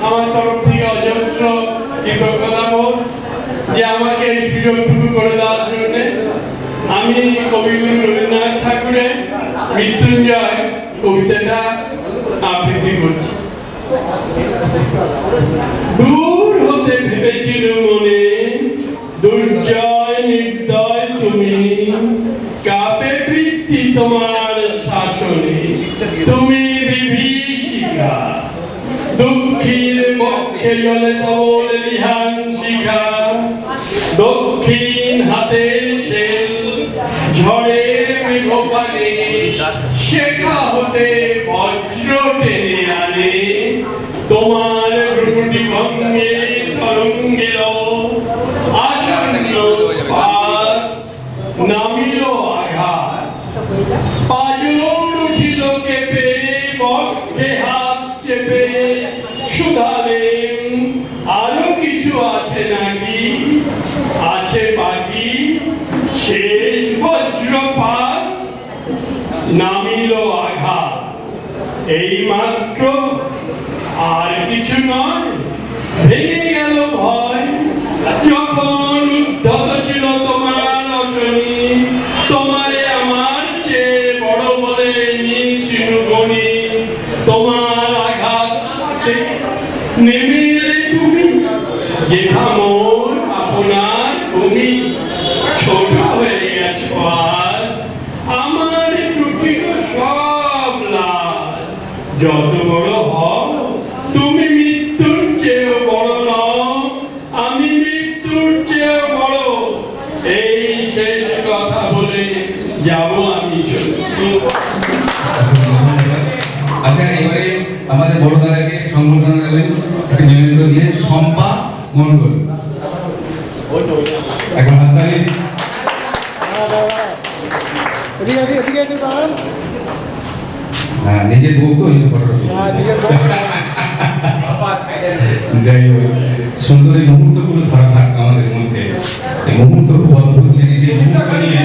আমার তরফ থেকে অজস্র কৃতজ্ঞতা বোধ যে আমাকে এই সুযোগটুকু করে দেওয়ার জন্য। আমি কবিগুরু রবীন্দ্রনাথ ঠাকুরের মৃত্যুঞ্জয় কবিতাটা আবৃত্তি করছি। দূর হতে ভেবেছিল মনে দুর্জয় নির্দয় তুমি, কাপে বৃত্তি তোমার শাসনে, তুমি বিভীষিকা দুঃখীর পক্ষে জলে তবল লিহান শিখা, দক্ষিণ হাতের শেল ঝড়ের মেঘপানে, শেখা হতে বজ্র টেনে আনে, তোমার রুটি ভঙ্গে তরঙ্গের আসন্ন স্পাস নামিল আঘাত, পাজর উঠিল কেঁপে বক্ষে হাত চেপে, শুধালেন আরো কিছু আছে নাকি, আছে বাকি শেষ বজ্রপাত, নামিল আঘাত, এই মাত্র আর কিছু নয়। ভেঙে গেল ভয় যখন উদ্ধত ছিল তোমার রচনী, তোমারে আমার চেয়ে বড় বলে নিয়েছিল গণি, তোমার আঘাত নেমে এলে তুমি, যেথা মোর আপনার তুমি, ছোট হয়ে গেছ আর আমার টুটিল সব লাভ, যত বড় হও তুমি মৃত্যুর চেয়েও বড় নও, আমি মৃত্যুর চেয়েও বড়, এই শেষ কথা বলে যাব আমি। আচ্ছা, এবারে আমাদের বড় দাদাকে সংবর্ধনা দেবেন, তাকে নিমন্ত্রণ দিয়ে শম্পা মণ্ডল। এখন হাততালি। হ্যাঁ, নিজের বউ তো যাই হোক, সুন্দর এই মুহূর্তগুলো ধরা থাক আমাদের মধ্যে। এই মুহূর্ত খুব অদ্ভুত জিনিস, এই মুহূর্ত নিয়ে